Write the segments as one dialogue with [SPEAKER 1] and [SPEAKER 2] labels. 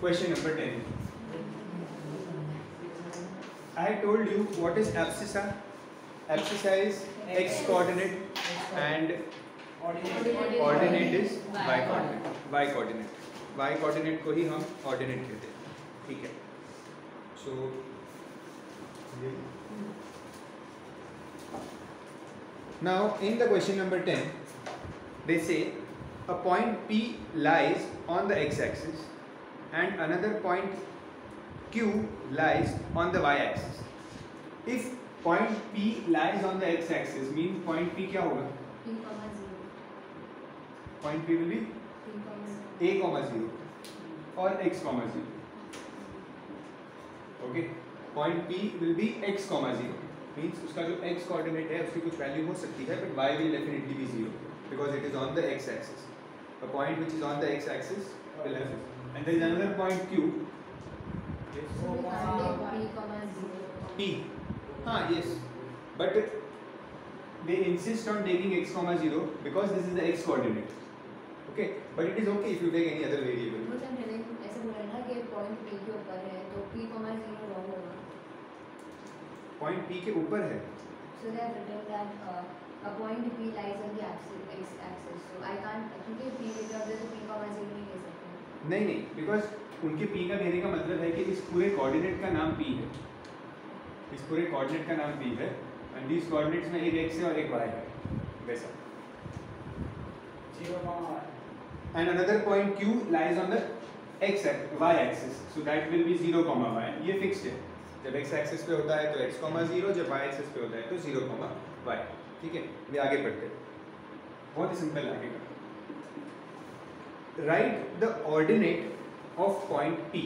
[SPEAKER 1] Question number 10. I had told you what is abscissa. Abscissa is x coordinate and ordinate is y coordinate. Y coordinate. Y coordinate को ही हम ordinate कहते हैं. ठीक है. So now in the question number 10, they say a point P lies on the x-axis and another point Q lies on the y-axis. If point P lies on the x-axis, means point P क्या होगा?
[SPEAKER 2] P, 0.
[SPEAKER 1] Point P will be
[SPEAKER 2] P,
[SPEAKER 1] a, 0 और x, 0. Okay. Point P will be x, 0. Means उसका जो x coordinate है उसकी कुछ value हो सकती है, but y will definitely be 0 because it is on the x-axis. A point which is on the x-axis will have this. And there is another point Q. Yes.
[SPEAKER 2] So we can't take P, 0.
[SPEAKER 1] P. Yes. But they insist on taking x, 0 because this is the x coordinate. Okay. But it is okay if you take any other variable.
[SPEAKER 2] वो जब मैंने ऐसे बोला ना कि point P के ऊपर है तो P, 0 wrong होगा.
[SPEAKER 1] Point P के ऊपर है.
[SPEAKER 2] So they have written that a point P lies on the x-axis. So I can't क्योंकि P लिखा है तो P, 0 नहीं ले सकते.
[SPEAKER 1] नहीं because उनके P का कहने का मतलब है कि इस पूरे कोऑर्डिनेट का नाम P है. इस पूरे कोऑर्डिनेट का नाम P है and these coordinates में एक x है और एक y है. वैसा.
[SPEAKER 3] 0,
[SPEAKER 1] And another point Q lies on the y axis. So that will be 0, y. ये fixed है. जब x एक्सिस पे होता है तो x, 0, जब y एक्सिस पे होता है तो 0, y. ठीक है. ये आगे बढ़ते हैं. बहुत ही सिंपल आगे का. Write the ordinate of point P.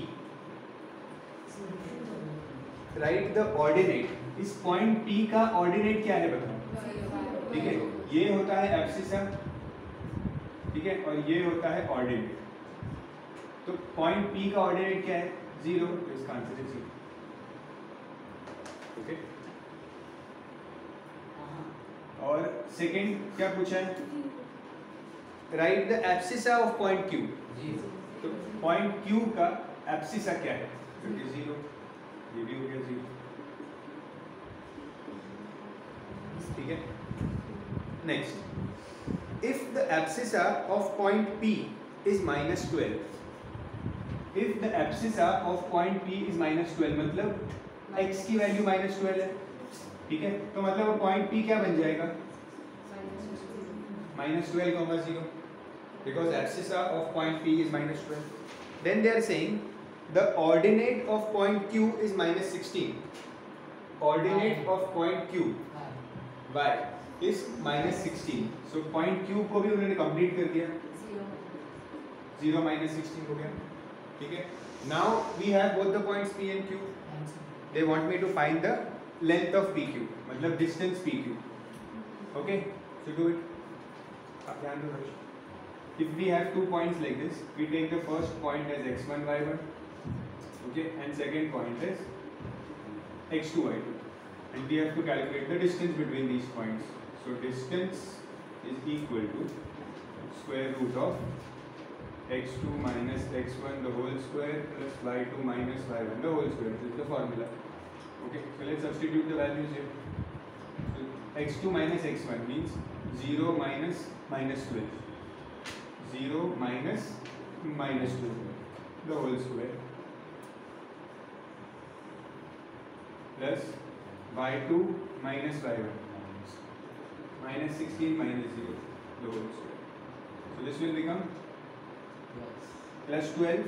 [SPEAKER 1] Write the ordinate. इस point P का ordinate क्या है बताओ. ठीक है. ये होता है abscissa. ठीक है. और ये होता है ordinate. तो point P का ordinate क्या है? 0. तो इसका आंसर है 0. ओके. और सेकंड क्या पूछा है? Right the abscissa of point Q. तो पॉइंट Q का एब्सिसा क्या है? 0. ये भी हो गया 0. ठीक है. Next, if the abscissa of point P is -12. If the abscissa of point P is -12 मतलब x की वैल्यू -12 है. ठीक है. तो मतलब पॉइंट P क्या बन जाएगा? -12, 0 because abscissa of point P is -12. Then they are saying the ordinate of point Q is -16. Ordinate of point Q y is -16. So point Q को भी उन्होंने कंप्लीट कर दिया. 0 -16 हो गया. ठीक है. Now we have both the points P and Q. They want me to find the length of PQ, मतलब distance PQ. Okay, so do it. आप ध्यान दो. If we have 2 points like this, we take the first point as x1, y1, okay, and second point as x2, y2, and we have to calculate the distance between these points. So distance is equal to square root of x2 minus x1 the whole square plus y2 minus y1 the whole square. This is the formula. Okay, so let's substitute the values here. So x2 minus x1 means 0 minus -12. 0 minus -12 the whole square plus y2 minus y1 -16 minus 0 the whole square. So this will become plus 12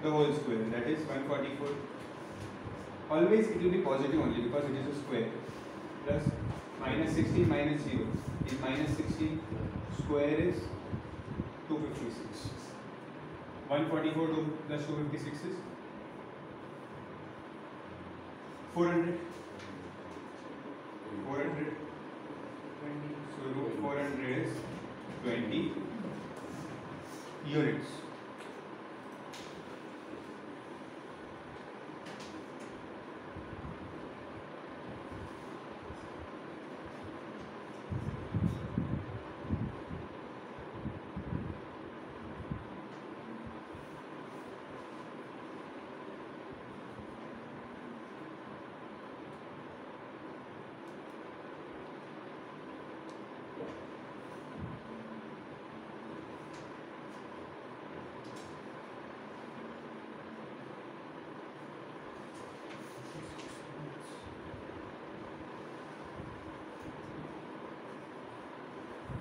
[SPEAKER 1] the whole square, that is 144. Always it will be positive only because it is a square. Plus -16 minus 0 is -16. Square is 256. 144 plus 256 is 400. 400. So root 400 is 20 units.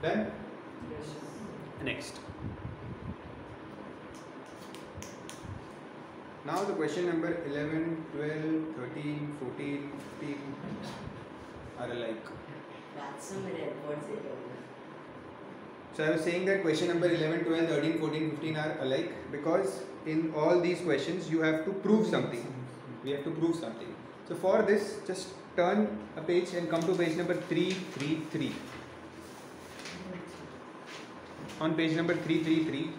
[SPEAKER 1] Done?
[SPEAKER 3] Yes.
[SPEAKER 1] Next. Now the question number 11, 12, 13, 14, 15 are alike.
[SPEAKER 3] That's so many reports it over.
[SPEAKER 1] So I was saying that question number 11, 12, 13, 14, 15 are alike because in all these questions you have to prove something. We have to prove something. So for this, just turn a page and come to page number 333. On page number 333,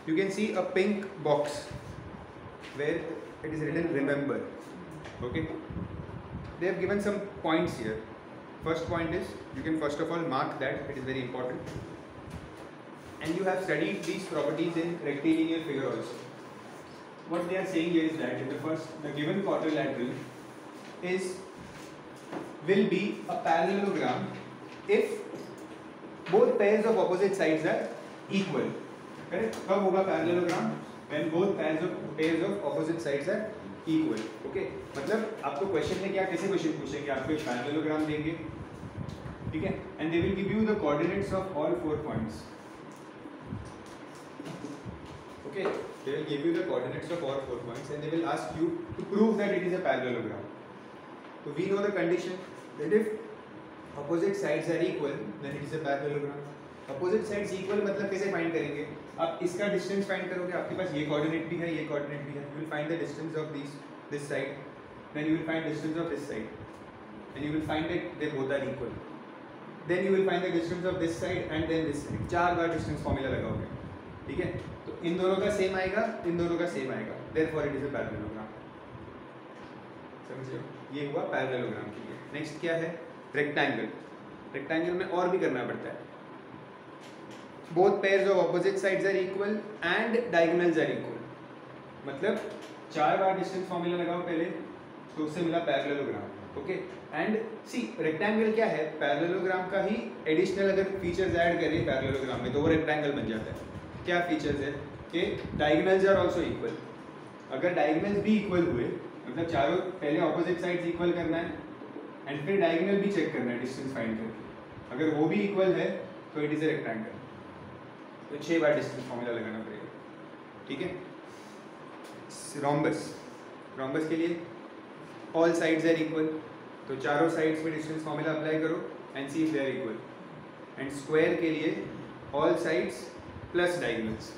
[SPEAKER 1] you can see a pink box where it is written remember. Okay. They have given some points here. First point is, you can first of all mark that, it is very important. And you have studied these properties in rectilinear figure also. What they are saying here is that in the given quadrilateral will be a parallelogram if both pairs of opposite sides are equal. Correct? कब होगा parallelogram? When both pairs of opposite sides are equal. Okay? मतलब आपको question में कैसे question पूछेंगे? आपको एक parallelogram देंगे, ठीक है? And they will give you the coordinates of all 4 points. Okay? They will give you the coordinates of all 4 points and they will ask you to prove that it is a parallelogram. So we know the condition that if opposite sides are equal, then it is a parallelogram. Opposite sides equal मतलब कैसे find करेंगे? आप इसका distance find करोगे, आपके पास ये coordinate भी है, ये कोऑर्डिनेट भी है. You will find the distance of this side, then you will find distance of this side, and you will find that they both are equal. Then you will find the distance of this side and then this side. 4 bar distance formula लगाओगे, ठीक है? तो इन दोनों का same आएगा, इन दोनों का same आएगा. Therefore it is a parallelogram. समझिए? ये हुआ पैरेललोग्राम के लिए. नेक्स्ट क्या है? रेक्टेंगल. रेक्टेंगल में और भी करना पड़ता है. Both pairs of opposite sides are equal and diagonals are equal. मतलब 4 बार डिस्टेंस फॉर्मूला लगाओ पहले, तो उससे मिला parallelogram. Okay? And see rectangle क्या है? पैरेललोग्राम का ही एडिशनल अगर फीचर्स ऐड करें पैरेललोग्राम में तो वो रेक्टेंगल बन जाता है. क्या फीचर्स है? कि डायगोनल्स आर आल्सो इक्वल. अगर डायगोनल्स भी इक्वल हुए, मतलब चारों पहले ऑपोजिट साइड्स इक्वल करना है एंड फिर डायगोनल भी चेक करना है डिस्टेंस फाइंड करके. अगर वो भी इक्वल है तो इट इज अ रेक्टेंगल. तो 6 बार डिस्टेंस फॉर्मूला लगाना पड़ेगा, ठीक है? रोम्बस. रोम्बस के लिए ऑल साइड्स आर इक्वल, तो चारों साइड्स में डिस्टेंस फॉर्मूला अप्लाई करो and see if they are equal. And square के लिए all sides plus diagonals.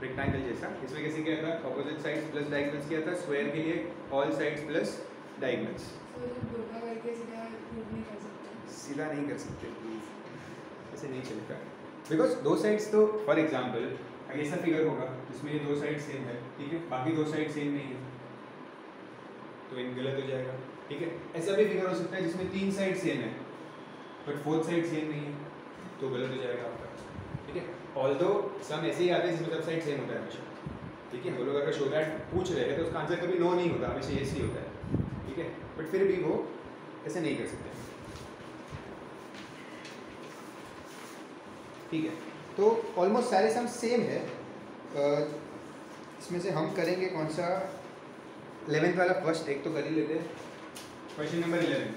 [SPEAKER 1] Rectangle जैसा इसमें कैसे किया था? ऑपोजिट साइड्स प्लस डायगोनल्स किया था. स्क्वायर के लिए ऑल साइड्स प्लस डायगोनल्स. सीधा नहीं कर सकते, ऐसे नहीं चलेगा. बिकॉज दो साइड्स तो फॉर एग्जाम्पल ऐसा फिगर होगा जिसमें ये 2 साइड सेम है, ठीक है? बाकी 2 साइड सेम नहीं है तो इन गलत हो जाएगा, ठीक है? ऐसा भी फिगर हो सकता है जिसमें 3 साइड सेम है बट 4th साइड सेम नहीं है तो गलत हो जाएगा आपका, ठीक है? ऑल्दो सम ऐसे ही आते हैं जिसमें सब साइड सेम होता है हमेशा, ठीक है? वो लोग अगर शो दैट पूछ रहे हैं तो उसका आंसर कभी नो नहीं होता, हमेशा यस ही होता है, ठीक है? बट फिर भी वो ऐसे नहीं कर सकते, ठीक है? तो ऑलमोस्ट सारे सम सेम है. इसमें से हम करेंगे कौन सा? 11th वाला फर्स्ट एक तो कर ही लेते हैं. Question number 11.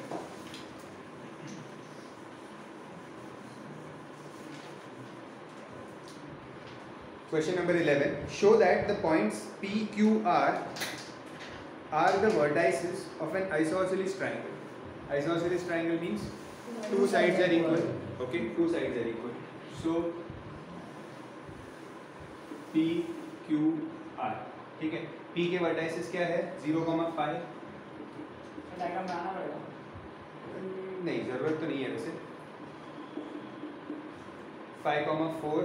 [SPEAKER 1] Question number 11. Show that the points P, Q, R are the vertices of an isosceles triangle. Isosceles triangle means 2 sides are equal. Okay, 2 sides are equal. So P, Q, R. ठीक है? P के vertices क्या है? 0, pi. नहीं, जरूरत तो नहीं है वैसे. 5, 4,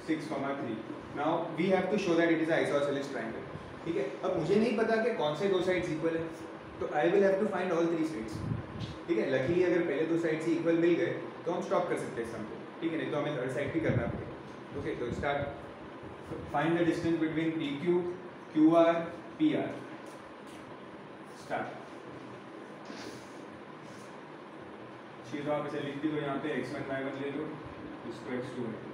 [SPEAKER 1] 6, 3. Now we have to show that it is an isosceles triangle. ठीक है? अब मुझे नहीं पता कि कौन से 2 साइड्स इक्वल है, तो I will have to find all 3 sides. ठीक है? लकीली अगर पहले 2 साइड से इक्वल मिल गए तो हम स्टॉप कर सकते हैं सम को, ठीक है? नहीं तो हमें थर्ड साइड भी करना पड़ेगा. ओके, तो start. Find the distance between PQ, QR, PR. Start. चीज़ आप इसे लिख दी तो यहाँ पे x1 y1 ले लो, इसको x2 है.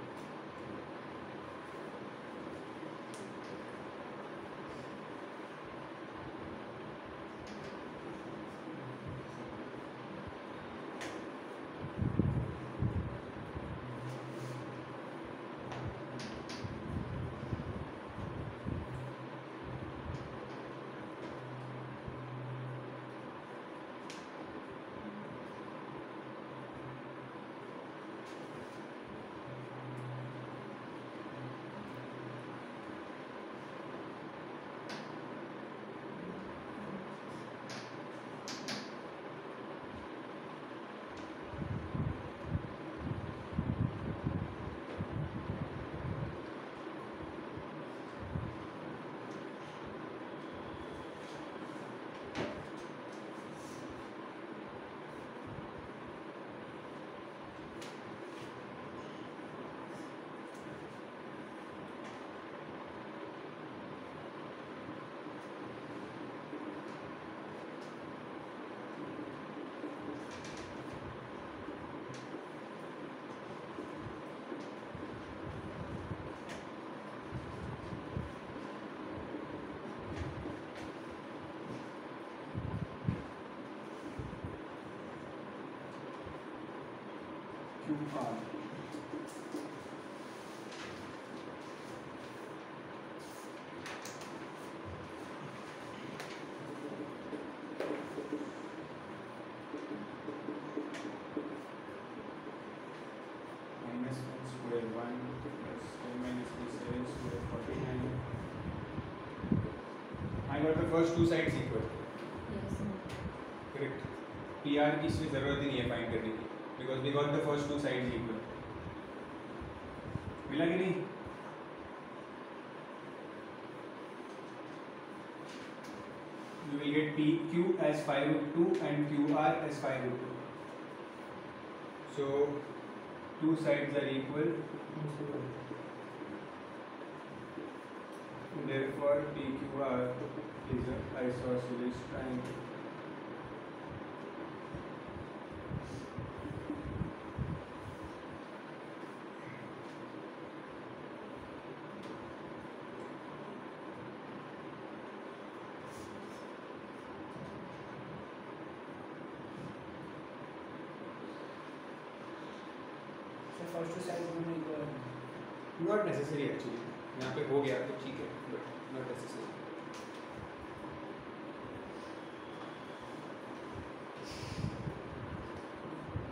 [SPEAKER 1] QR. Minus 1 square 1 plus 10 minus 3 7 square 49. I got the first two sides equal.
[SPEAKER 2] Yes.
[SPEAKER 1] Correct. PR की इसमें ज़रूरत ही नहीं है फाइंड करने की, because we got the first two sides equal. मिला कि नहीं? You will get PQ as 5√2 and QR as 5√2. So two sides are equal. Therefore, PQR is an isosceles triangle.
[SPEAKER 4] First size होने को
[SPEAKER 1] Not necessary actually. यहाँ पे हो गया तो ठीक है, but not necessary.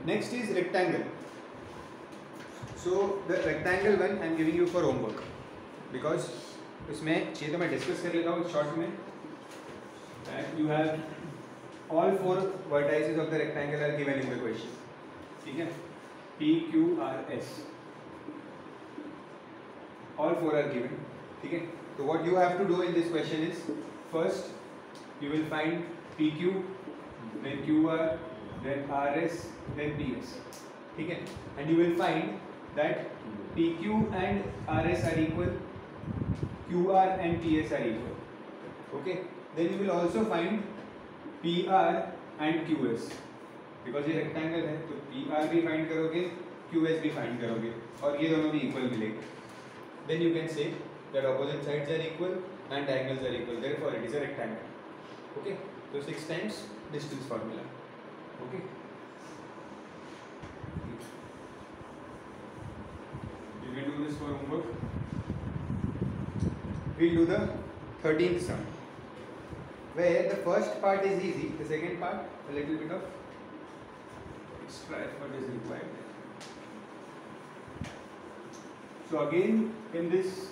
[SPEAKER 1] Next is rectangle. So the rectangle one I am giving you for homework because इसमें ये तो मैं डिस्कस कर लेता हूँ शॉर्ट में. That you have all four vertices of the rectangle are given in the question. ठीक है? P, Q, R, S. All four are given. ठीक है? So what you have to do in this question is first you will find PQ, then QR, then RS, then PS. ठीक है? And you will find that PQ and RS are equal, QR and PS are equal. Okay? Then you will also find PR and QS. Because ये rectangle है तो PR भी find करोगे, QS भी find करोगे और ये दोनों भी equal मिलेंगे. Then you can say that opposite sides are equal and diagonals are equal. Therefore, it is a rectangle. Okay? So 6 times distance formula. Okay? You can do this for homework. We'll do the 13th sum, where the first part is easy, the second part a little bit of extra effort is required. So again, in this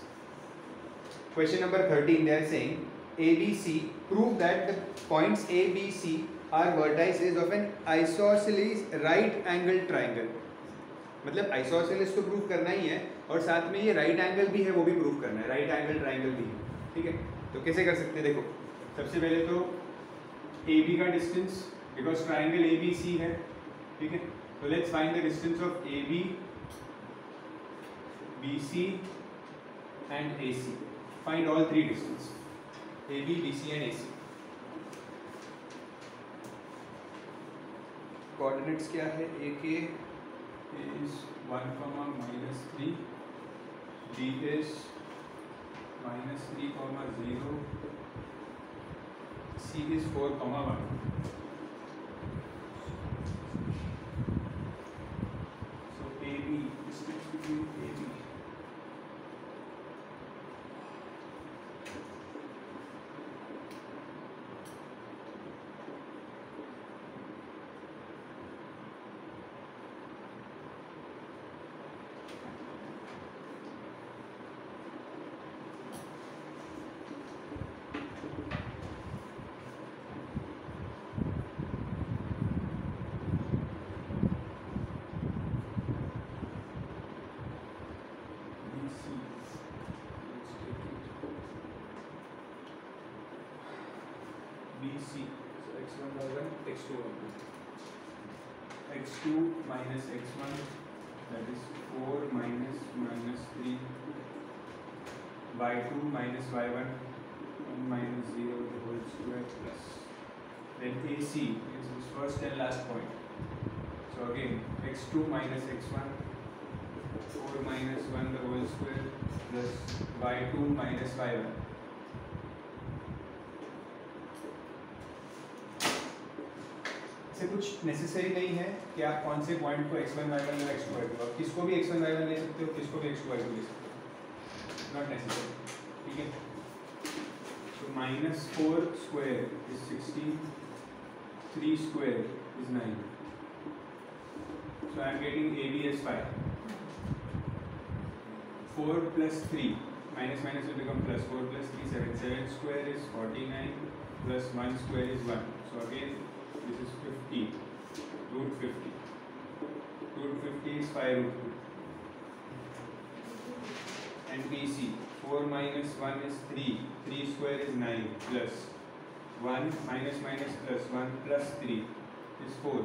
[SPEAKER 1] question number 13, they are saying ABC, prove that the points A, B, C are vertices of an isosceles right angled triangle. मतलब isosceles तो prove करना ही है और साथ में ये right angle भी है वो भी प्रूव करना है, राइट एंगल ट्राइंगल भी है. ठीक है? तो कैसे कर सकते हैं? देखो, सबसे पहले तो AB का डिस्टेंस, बिकॉज ट्राइंगल ABC है. ठीक है? तो let's find the distance of AB, BC and AC. Find all three distance, AB, BC and AC. Coordinates क्या है? AK is 1, -3, B is -3, 0, C is 4, 1. So AB, distance between AB. BC, so x1,000, x2,000. x2 minus x1, that is 4 minus -3 by 2 minus y1, 1 minus 0 the whole square plus. Then AC is this first and last point. So again x2 minus x1, 4 minus 1 the whole square plus y2 minus y1. से कुछ necessary नहीं है कि आप कौन से point को x1 y1 और x2 y2, आप किसको भी x1 y1 ले सकते हो, किसको भी x2 y2 ले सकते हो, नॉट नेसेसरी. ठीक है. So -4 square is 16, 3 square is 9. So I am getting AB as 5. 4 plus 3, minus minus will become plus. 4 plus 3, 7. 7 square is 49 plus 1 square is 1. So again this is 50, root 50. Root 50 is 5 root 2. And BC, 4 minus 1 is 3. 3 square is 9 plus 1 minus minus plus 1 plus 3 is 4.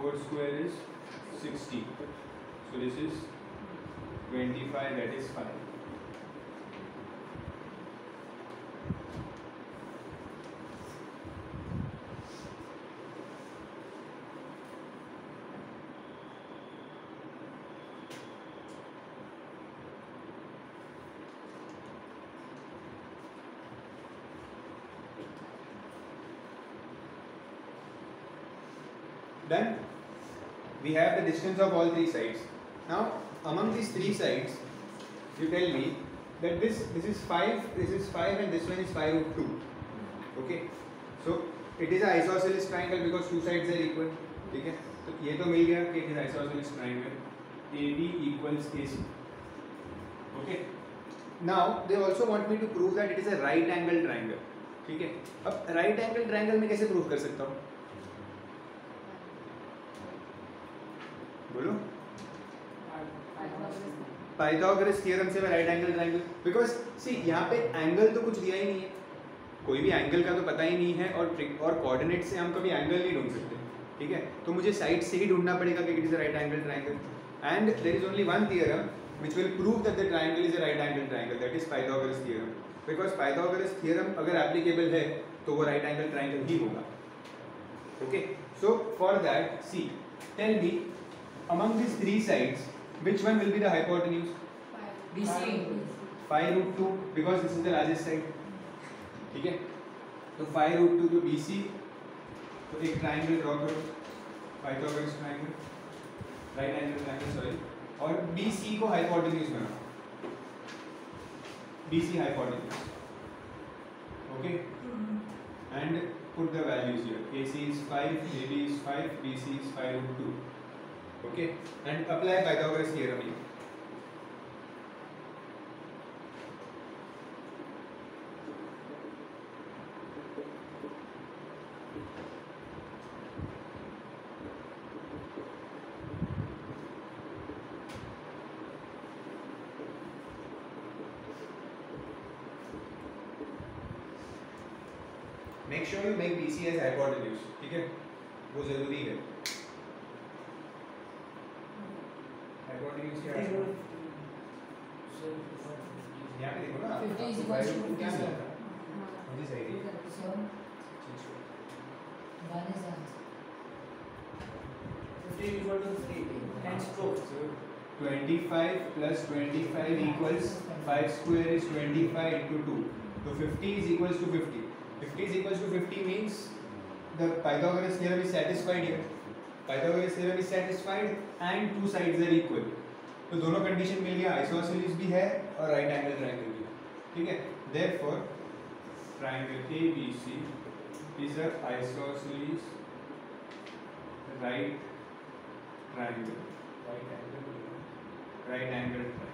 [SPEAKER 1] 4 square is 60. So this is 25, that is 5. Done. We have the distance of all three sides. Now among these three sides, you tell me that this is 5, this is 5, and this one is 5 root 2. Okay. So it is an isosceles triangle because two sides are equal. ठीक है. तो ये तो मिल गया कि it is isosceles triangle. AB equals AC. Okay. Now they also want me to prove that it is a right angle triangle. ठीक है. अब right angle triangle में कैसे prove कर सकता हूँ? बोलो. पाइथागोरस थ्योरम से मैं राइट एंगल ट्रायंगल, बिकॉज सी यहाँ पे एंगल तो कुछ दिया ही नहीं है, कोई भी एंगल का तो पता ही नहीं है, और कोऑर्डिनेट से हम कभी एंगल नहीं ढूंढ सकते. ठीक है. तो मुझे साइड से ही ढूंढना पड़ेगा कि it is a right angle triangle, and there is only one theorem which will prove that the triangle is a right angle triangle, that is Pythagoras theorem. Because Pythagoras theorem अगर applicable है तो वो right angle triangle ही होगा. Okay. So for that see tell me among these three sides which one will be the hypotenuse?
[SPEAKER 3] BC.
[SPEAKER 1] 5 root 2 because this is the largest side. ठीक है. तो 5 root 2 तो BC, तो एक ट्राइंगल ड्रॉ करो, Pythagoras triangle, right angle triangle sorry, और BC को hypotenuse बनाओ, BC hypotenuse. Okay. And put the values here. AC is 5, AB is 5, BC is 5 root 2. Okay, and apply Pythagoras theorem here. Make sure you make BC as hypotenuse. ठीक है, वो जरूरी है. Hypotenuse क्या है? यहाँ पे देखो ना,
[SPEAKER 3] 50 is equal to 50
[SPEAKER 1] क्या
[SPEAKER 3] sir.
[SPEAKER 1] मिला? मुझे सही है.
[SPEAKER 3] So, 1 is answer.
[SPEAKER 4] 50 is equal to 3 and stroke.
[SPEAKER 1] So 25 plus 25 equals 5 square is 25 into 2. So 50 is equals to 50. 50 is equals to 50 means the Pythagoras theorem is satisfied here. Pythagoras theorem is satisfied and two sides are equal. तो दोनों condition मिल गया, isosceles भी है और right angle triangle भी है. ठीक है. Therefore triangle ABC is a isosceles right triangle. Right angle triangle.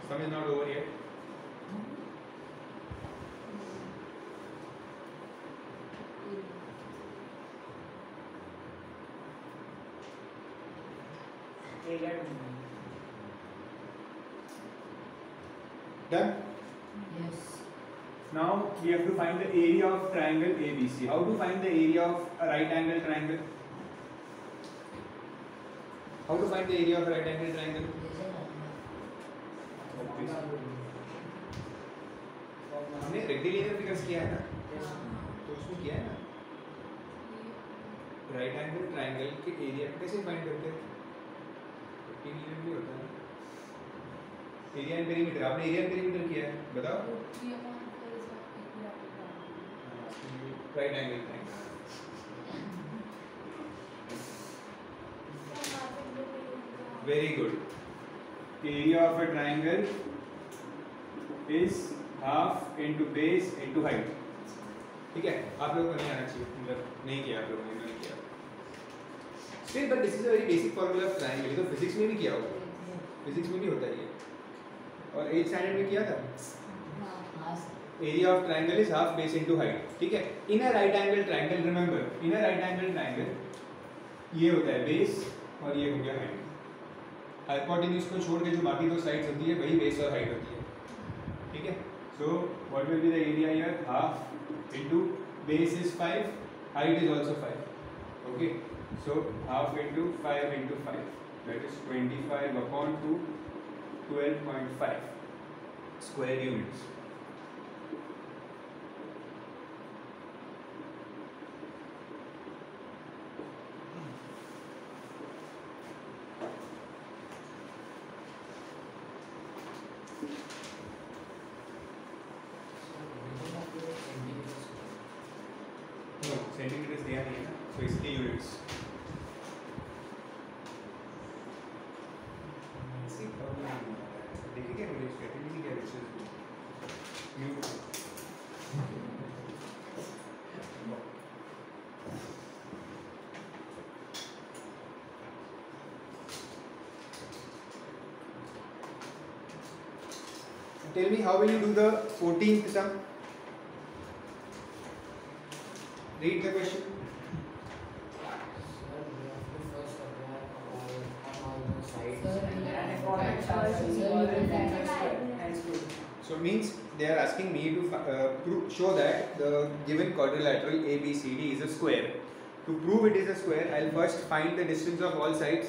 [SPEAKER 1] Sum is not over yet. Done?
[SPEAKER 3] Yes.
[SPEAKER 1] Now we have to find the area of triangle ABC. How to find the area of a right angle triangle? How to find the area of a right angle triangle? हमने rectangular figures किया है ना, तो उसमें किया है ना, right angle triangle के एरिया कैसे फाइंड करते हैं? रेक्टेंगुलर भी होता है. एरिया एंड पेरीमीटर, आपने एरिया एंड पेरीमीटर किया है, बताओ। Right angle triangle. Very good. Area of a triangle is half into base into height. ठीक है, आप लोगों को नहीं आना चाहिए, मतलब नहीं किया आप लोगों ने, नहीं किया still, but this is a very basic formula of triangle. ये तो फिजिक्स में भी किया होगा, फिजिक्स में भी होता है ये, और 8th स्टैंडर्ड में किया था।
[SPEAKER 3] हाँ sir.
[SPEAKER 1] Area of triangle is half base into height. ठीक है, in a right angle triangle, remember in a right angle triangle ये होता है बेस और ये हो गया हाइट। हाइपोटेन्यूज को छोड़ के जो बाकी दो साइड्स होती है वही बेस और हाइट होती है। ठीक है, so what will be the area here, half into base is 5, height is also 5। Okay, so half into 5 into 5 that is 25/2, 12.5 square units. Centimetres दिया नहीं है ना, तो इसलिए यूनिट्स। देखिए क्या मुझे स्ट्रेटजी क्या Tell me, how will you do the 14th sum? Read the question.
[SPEAKER 4] Sir, we have to first apply on all the sides
[SPEAKER 3] Sir,
[SPEAKER 4] and
[SPEAKER 3] yeah.
[SPEAKER 4] then according to
[SPEAKER 3] Sir,
[SPEAKER 4] the
[SPEAKER 3] sir,
[SPEAKER 4] equal
[SPEAKER 3] you
[SPEAKER 4] and
[SPEAKER 3] can-
[SPEAKER 4] square and square.
[SPEAKER 1] So means they are asking me to show that the given quadrilateral ABCD is a square. To prove it is a square, I'll first find the distance of all sides.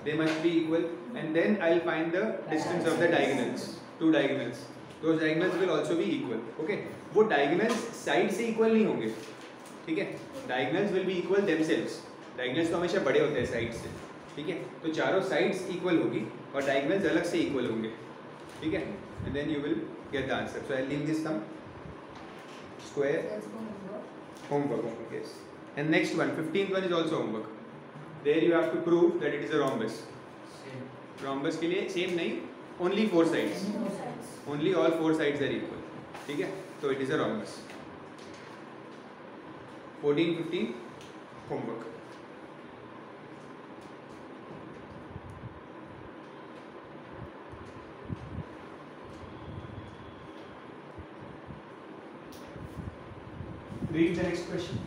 [SPEAKER 1] They must be equal, and then I'll find the distance of the diagonals. Two diagonals. Those diagonals will also be equal. Okay. वो diagonals side से equal नहीं होंगे. ठीक है? Diagonals will be equal themselves. Diagonals तो हमेशा बड़े होते हैं sides से. ठीक है? तो चारों sides equal होगी और diagonals अलग से equal होंगे. ठीक है? And then you will get the answer. So I'll leave this sum. Square.
[SPEAKER 2] Let's go homework.
[SPEAKER 1] Homework, yes. And next one, 15th one is also homework. There you have to prove that it is a rhombus.
[SPEAKER 4] Same.
[SPEAKER 1] Rhombus के लिए same नहीं, only four sides. Only all four sides are equal. ठीक है? So it is a rhombus. 14, 15 homework. Read the next question.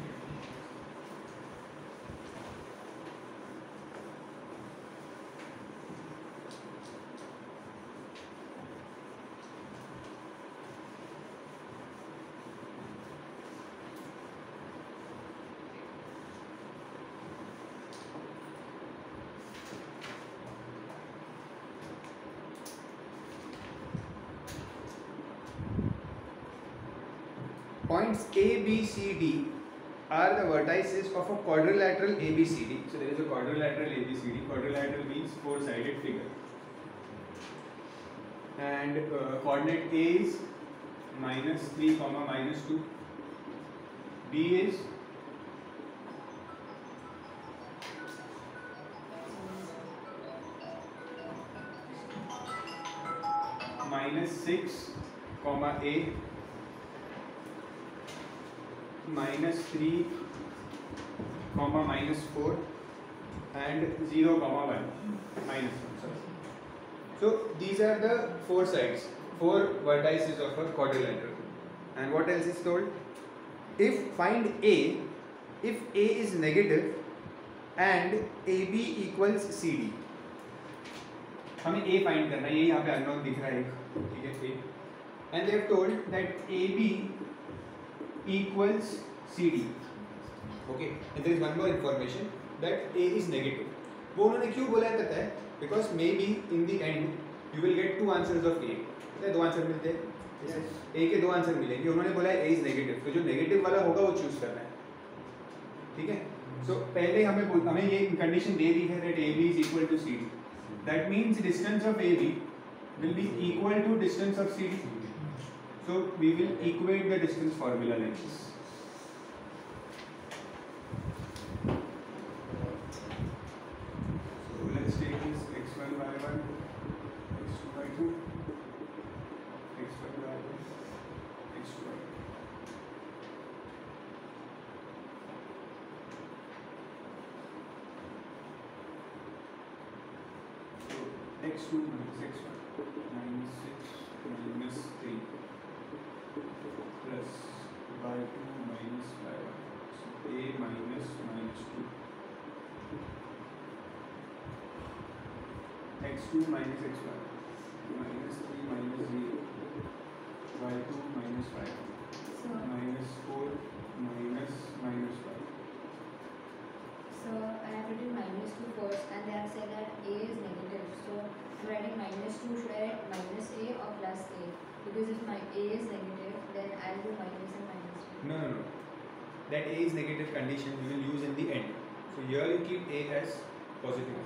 [SPEAKER 1] Points A, B, C, D are the vertices of a quadrilateral ABCD. So there is a quadrilateral ABCD. Quadrilateral means four-sided figure. And coordinate A is -3, -2. B is -6, A, -3, -4, and 0, 1, -1. Sorry. So these are the four sides, four vertices of a quadrilateral. And what else is told? If find A, if A is negative and AB equals CD. हमें A find करना है, ये यहाँ पे unknown दिख रहा है एक, ठीक है A. And they have told that AB equals CD. Okay. And there is one more information that A is negative. वो उन्होंने क्यों बोला है पता है? Because maybe in the end you will get two answers of A. पता है दो आंसर मिलते हैं?
[SPEAKER 4] Yes.
[SPEAKER 1] A के दो आंसर मिलेंगे. उन्होंने बोला है A is negative. तो जो नेगेटिव वाला होगा वो चूज करना है. ठीक है? So पहले हमें ये कंडीशन दे दी है that AB is equal to CD. That means distance of AB will be equal to distance of CD. So we will equate the distance formula like this. So let's take this x1 y1, x2 y2, x1 y1, x2 y2. x2 minus x1 minus 6 minus 3 plus y2 minus y1. So a minus minus 2. x2 minus x1 minus 3 minus 0 y2 minus y1
[SPEAKER 2] So,
[SPEAKER 1] minus 4 minus minus 5.
[SPEAKER 2] so I have written minus 2 first, and they have said that a is negative. So I'm writing minus 2. Should I write minus a or plus a? Because if my a is negative, then I'll do minus and minus 2.
[SPEAKER 1] No, no, no. That a is negative condition we will use in the end. So here you keep a as positive.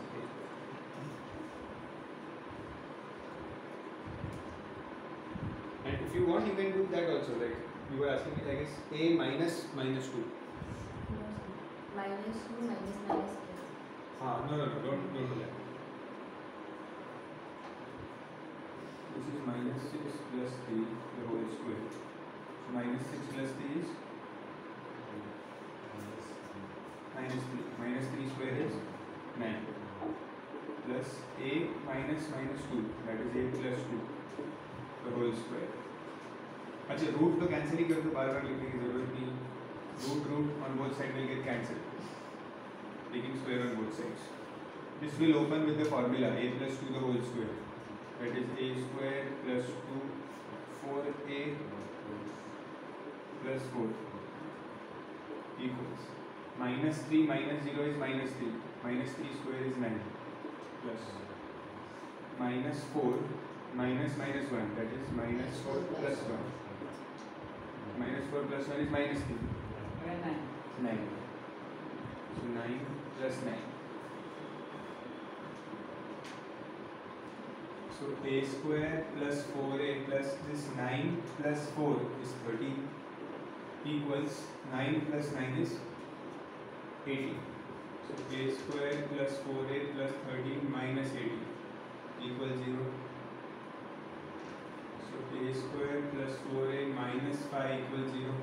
[SPEAKER 1] And if you want, you can do that also. Like you were asking me, I guess a minus minus 2.
[SPEAKER 2] No, sir. Minus 2 minus minus a.
[SPEAKER 1] No, don't do that. This is minus 6 plus 3 the whole square. So minus 6 plus 3 is minus 3. Minus 3 square is 9. Plus a minus minus 2, that is a plus 2 the whole square. अच्छा root तो cancel ही कर दो, बार बार लिखने की जरूरत नहीं. Root on both sides will get cancelled. Taking square on both sides. This will open with the formula a plus 2 the whole square. That is a square plus 2 4a plus 4 equals minus 3 minus 0 is minus 3. Minus 3 square is 9 plus minus 4 minus minus 1, that is minus 4 plus 1. Minus 4 plus 1 is minus 3. 9. So 9 plus 9. So a square plus 4a plus this 9 plus 4 is 13 equals 9 plus 9 is 18. So a square plus 4a plus 13 minus 18 equals 0. So a square plus 4a minus 5 equals 0.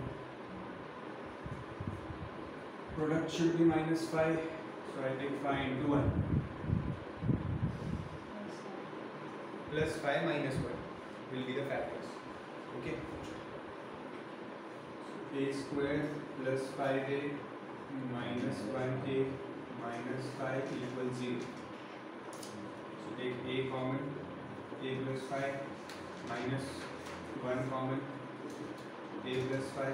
[SPEAKER 1] Product should be minus 5. So I take 5 into 1. Plus 5 minus 1 will be the factors. Okay. So a square plus 5a minus 1a minus 5 equals 0. So take a common, a plus 5 minus 1 common, a plus 5.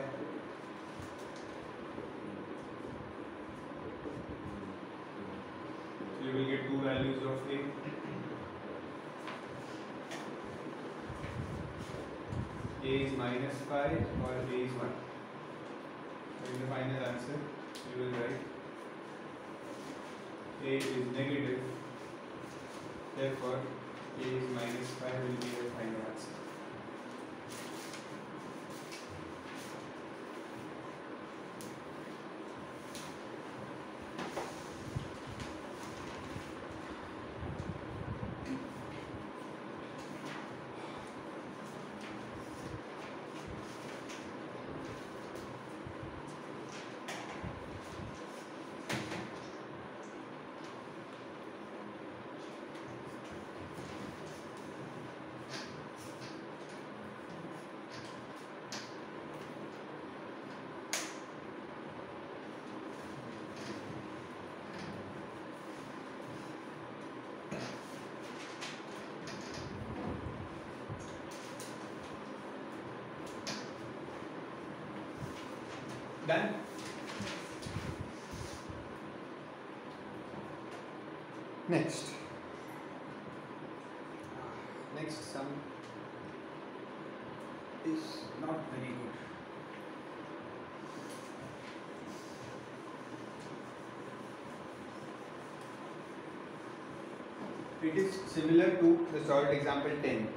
[SPEAKER 1] So you will get two values of a. A is minus 5 or a is 1. So in the final answer, you will write a is negative, therefore a is minus 5 will be the final answer. Done? Next sum is not very good. it is similar to the solved example 10,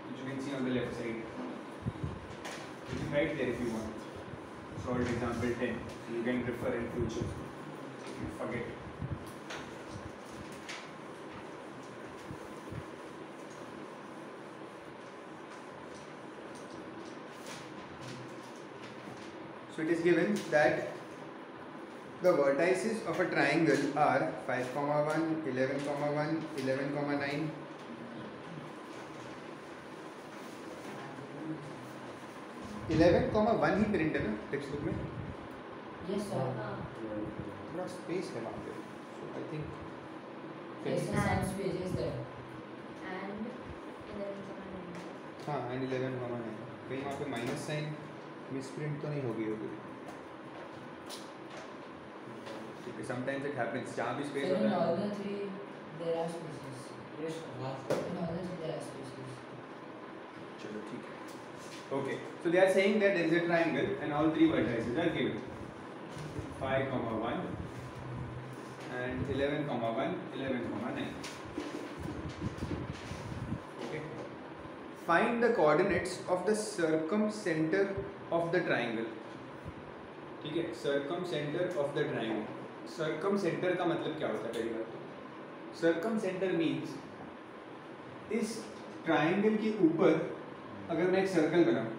[SPEAKER 1] which you can see on the left side. You can write there if you want. Solved example 10. So you can refer in future if you forget. So it is given that the vertices of a triangle are 5, 1, 11, 1, 11, 9. Eleven comma one he print है ना text book में.
[SPEAKER 3] Yes, sir.
[SPEAKER 1] थोड़ा space है वहाँ पे. So I think
[SPEAKER 3] Yes, sir, some space is there.
[SPEAKER 2] And 11,9.
[SPEAKER 1] हाँ and 11 comma 9. कहीं वहाँ पे माइनस साइन मिसप्रिंट तो नहीं होगी होगी. ठीक है, sometimes it happens. जहाँ भी space
[SPEAKER 3] Sir, in
[SPEAKER 1] होता
[SPEAKER 3] all
[SPEAKER 1] है.
[SPEAKER 3] the three, there are spaces.
[SPEAKER 4] Yes, sir.
[SPEAKER 3] In all the three, there are spaces.
[SPEAKER 1] चलो ठीक है. Okay, so they are saying that there is a triangle and all three vertices are given. 5, 1 and 11, 1, 11, 9. Okay. Find the coordinates of the circumcenter of the triangle. ठीक है, circumcenter of the triangle. Circumcenter का मतलब क्या होता है पहली बात तो? Circumcenter means इस ट्राइंगल के ऊपर अगर मैं एक सर्कल बनाऊं,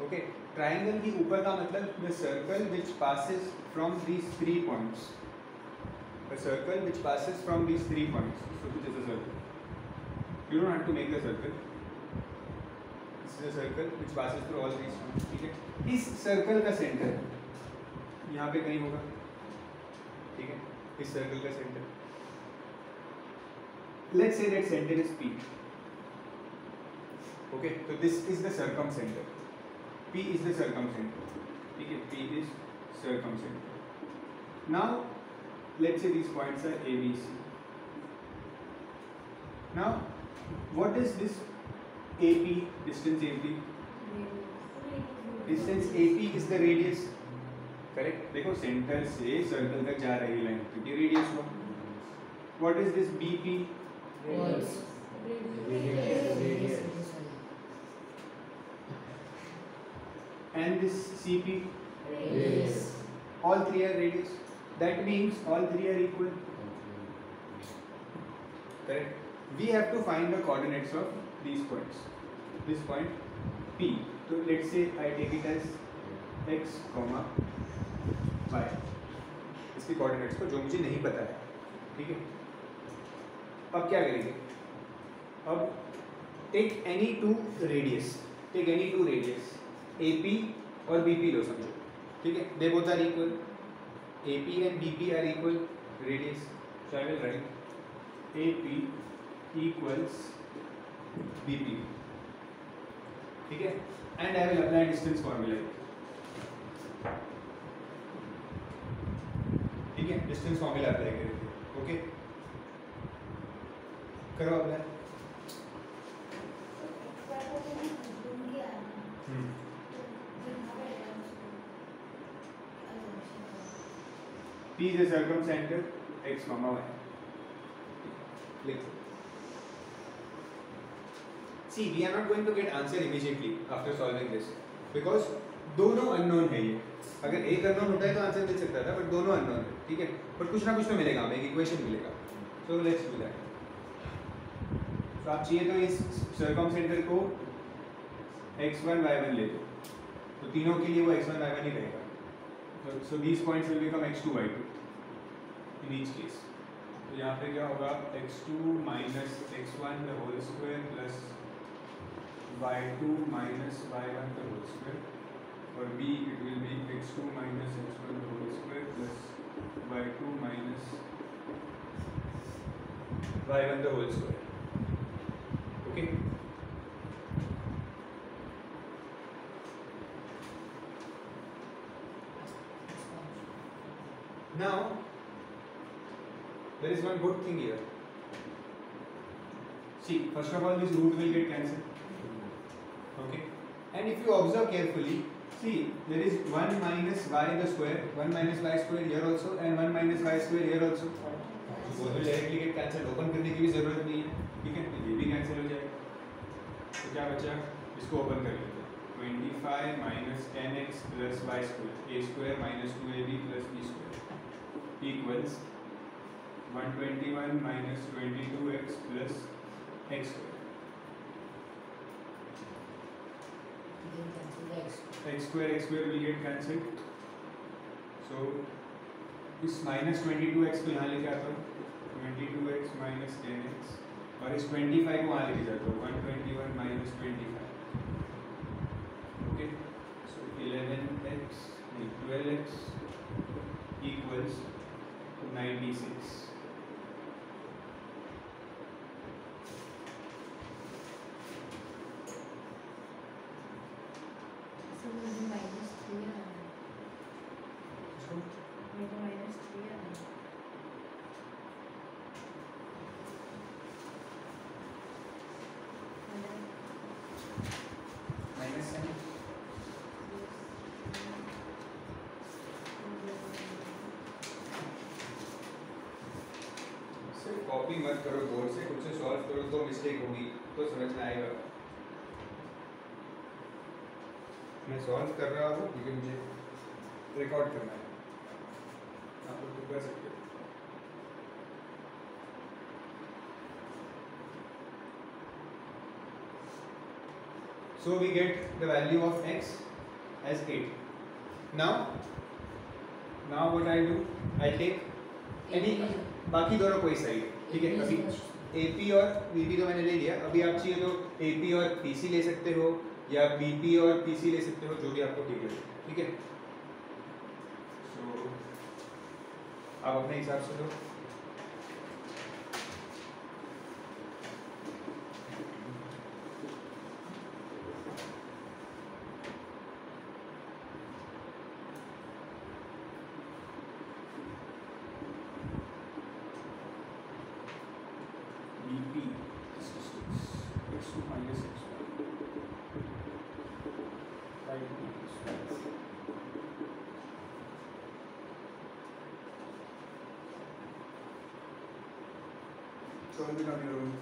[SPEAKER 1] ओके, ट्राइंगल के ऊपर का मतलब the circle which passes from these 3 points, the circle which passes from these 3 points. So this is a circle. You don't have to make the circle. This is a circle which passes through all these points. ठीक है, इस circle का centre यहाँ पे कहीं होगा. ठीक है, इस सर्कल का centre, let's say that centre is P. Okay, so this is the circumcenter. P is the circumcenter. ठीक है, P is circumcenter. Now, let's say these points are A, B, C. Now, what is this AP? Distance AP. Distance AP is the radius. Correct? देखो center से circle तक जा रही line क्योंकि radius हुआ. What is this BP?
[SPEAKER 3] Radius.
[SPEAKER 4] Radius.
[SPEAKER 1] And this CP?
[SPEAKER 3] Radius.
[SPEAKER 1] All three are radius. That means all three are equal. Correct? We have to find the coordinates of these points. This point P. So let's say I take it as x, y. इसके coordinates को जो मुझे नहीं पता है. ठीक है? अब क्या करेंगे? अब take any two radius. Take any two radius. AP और BP लो समझो. ठीक है, they both are equal. AP and BP are equal radius. So I will write AP equals BP. ठीक है, and I will apply distance formula. ठीक है, distance formula apply करेंगे. Okay, करो apply. P is the circumcenter, x, y. Click. See, we are not going to get answer immediately after solving this because दोनों unknown है ये. अगर एक unknown होता है तो आंसर मिल सकता था, but दोनों unknown है. ठीक है, but कुछ ना कुछ तो मिलेगा, हमें एक equation मिलेगा. So let's do that. तो आप चाहिए तो इस circumcenter को x1, y1 ले दो. तो तीनों के लिए वो x1, y1 ही रहेगा. So these points will become x2, y2 in each case. तो यहाँ पे क्या होगा x2 minus x1 the whole square plus y2 minus y1 the whole square. For B it will be x2 minus x1 the whole square plus y2 minus y1 the whole square. Okay. Now, there is one good thing here. See, first of all, this root will get cancelled. Okay, and if you observe carefully, see, there is 1 minus y the square, 1 minus y square here also, and 1 minus y square here also. वो तो directly get cancel, open करने की भी जरूरत नहीं है, ठीक है, ये भी कैंसिल हो जाएगा। तो क्या बचा, इसको ओपन कर लेते हैं। 25 minus 10x plus y square, a square minus 2ab plus b square equals 121 minus 22x plus x square.
[SPEAKER 3] Then cancel the x.
[SPEAKER 1] x square will get cancelled. So इस माइनस 22x को यहाँ लेके आता हूँ, 22x minus 10x, और इस 25 को वहाँ लेके जाता हूँ, 121 माइनस 25। ओके, सो 11x नहीं 12x इक्वल्स 96।
[SPEAKER 2] So मुझे -3 आना है, मुझे -3 आना है।
[SPEAKER 1] माइनस साइन, सिर्फ कॉपी मत करो बोर्ड से, खुद से सॉल्व करो तो मिस्टेक होगी तो समझ में आएगा। मैं सॉल्व कर रहा हूँ क्योंकि मुझे रिकॉर्ड करना है, आप लोग तो कर सकते हो। So we get the value of x as 8. Now what I do, I take any, बाकी दोनों कोई सही है, ठीक है। अभी AP और VP तो मैंने ले लिया, अभी आप चाहिए तो AP और PC ले सकते हो या BP और PC ले सकते हो, जो भी आपको ठीक है, ठीक है। So आप अपने हिसाब से लो। BP x2 minus x1 5 minus 5. Solve it on your own.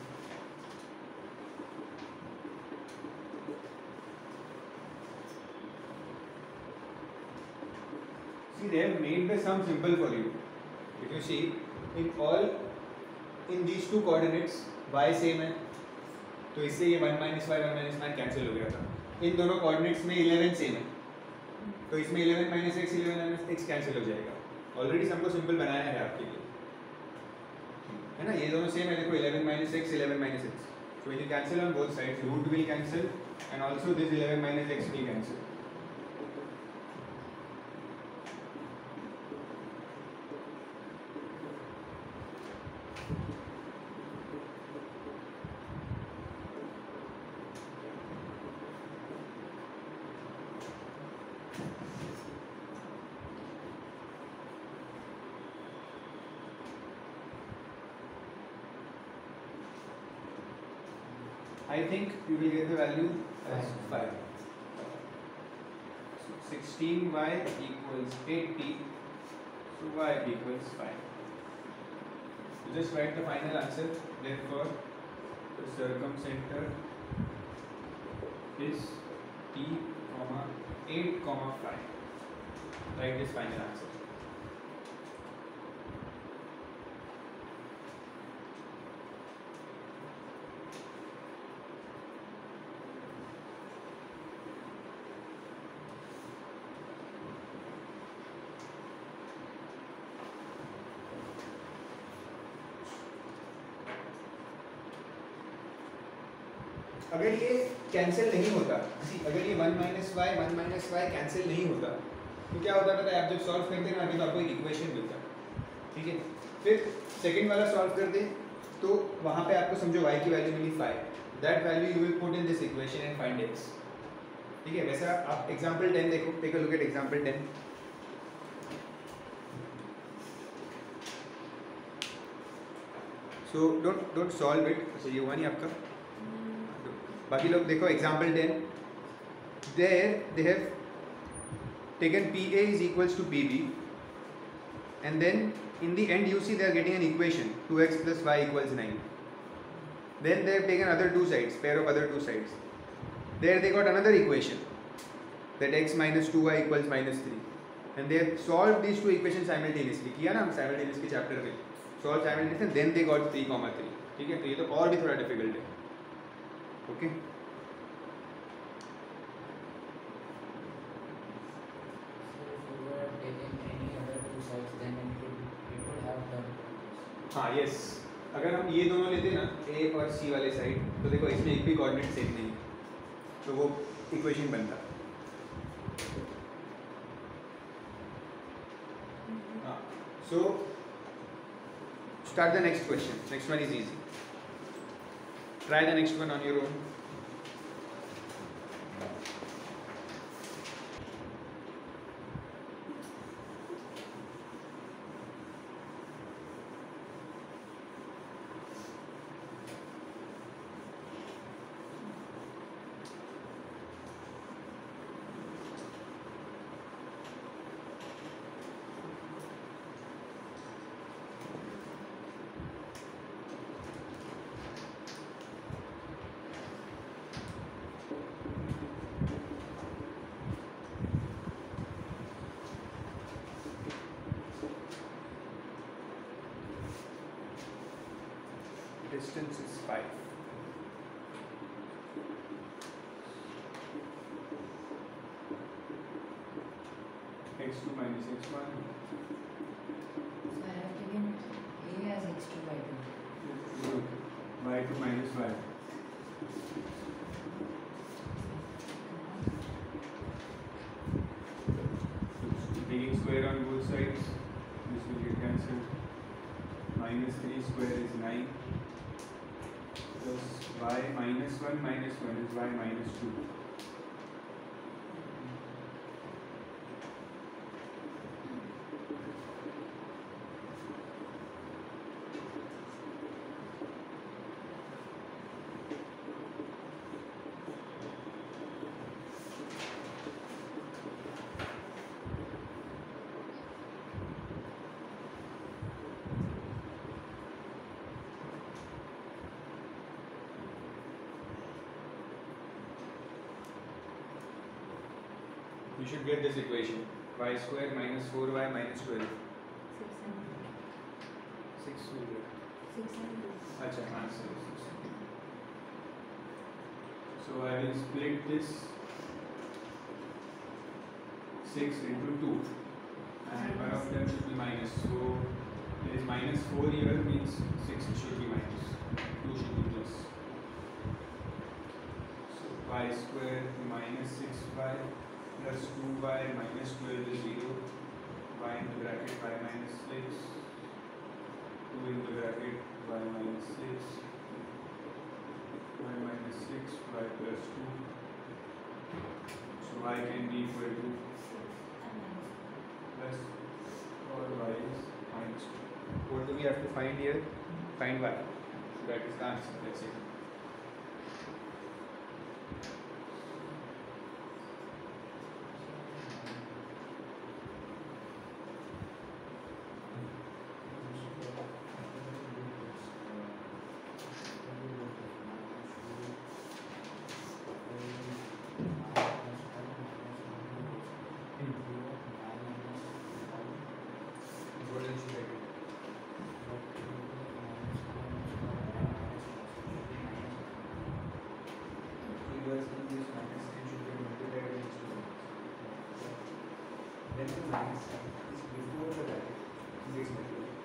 [SPEAKER 1] See, they have made the sum simple for you. If you see, in these two coordinates y same है, तो इससे ये 1 माइनस वाई 1 माइनस 9 कैंसिल हो गया था। इन दोनों coordinates में 11 same है, तो इसमें 11 minus x 11 minus x cancel हो जाएगा। ऑलरेडी सबको सिंपल बनाया है आपके लिए, है ना। ये दोनों सेम है, देखो 11 minus x 11 minus x, so when you cancel on both sides, root will cancel and also this 11 minus x will cancel. I think you will get the value as 5. So 16y equals 80, so y equals 5. So just write the final answer. Therefore, the circumcenter is t, 8, 5. Write this final answer. अगर ये cancel नहीं होता, अगर ये 1 minus Y cancel नहीं होता, तो क्या होता पता है, आप जब सॉल्व करते हैं ना अभी, तो आपको एक इक्वेशन मिलता, ठीक है। फिर सेकंड वाला सॉल्व कर दे तो वहाँ पे आपको समझो y की वैल्यू मिली 5, that value you will put in this equation and find x, ठीक है। वैसा आप एग्जांपल 10 देखो, take a look at example 10। So don't solve it, अच्छा ये हुआ नहीं आपका, बाकी लोग देखो example 10, there they have taken PA is equals to PB and then in the end you see they are getting an equation 2x plus y equals 9. Then they have taken other two sides, pair of other two sides. There they got another equation that x minus 2y equals minus 3. And they have solved these two equations simultaneously. किया ना हम simultaneous के chapter में. Solved simultaneously, then they got 3, 3. ठीक है, तो ये तो और भी थोड़ा difficult है. Okay.
[SPEAKER 4] So if you were taking any other two sides, then it would have done this.
[SPEAKER 1] हाँ yes. अगर हम ये दोनों लेते ना a और c वाले साइड, तो देखो इसमें एक भी कोऑर्डिनेट सेम नहीं है, तो वो इक्वेशन बनता. So start the next question. Next one is easy. Try the next one on your own. Distance is 5. x2 minus x1.
[SPEAKER 3] So I have taken A as x2 by 2.
[SPEAKER 1] y2 minus y. Taking square on both sides, this will get cancelled. Minus 3 square is 9. Plus y minus 1 is y minus 2. You should get this equation. Y square minus 4y minus 12. 6 will get.
[SPEAKER 2] 600.
[SPEAKER 1] Acha, answer. So I will split this 6 into 2, and one of them should be minus. So there is minus 4 here, means 6 should be minus, 2 should be plus. So y square minus 6y plus 2y minus 12 is 0. Y in the bracket y minus 6. 2 in the bracket y minus 6. Y minus 6, y plus 2. So y can be equal to plus or y is minus 2. What do we have to find here? Find y. So that is the answer. That's it. What else should I do? Because in this minus sign should be multiplied with 2. Then the minus sign is before the bracket gets multiplied.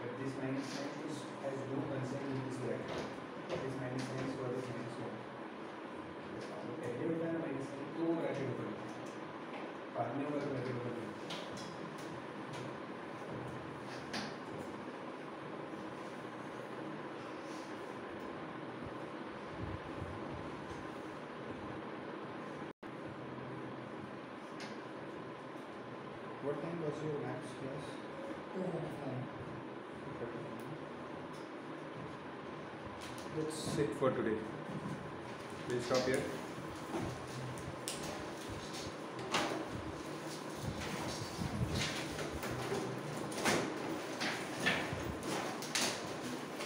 [SPEAKER 1] But this minus sign has no concern with this bracket. This minus sign is for this minus 1. पहले होता है ना minus sign तो वो bracket open बाद में वो bracket open. What time was your maths class?
[SPEAKER 3] 245.
[SPEAKER 1] That's it for today. We'll stop here.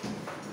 [SPEAKER 2] 2.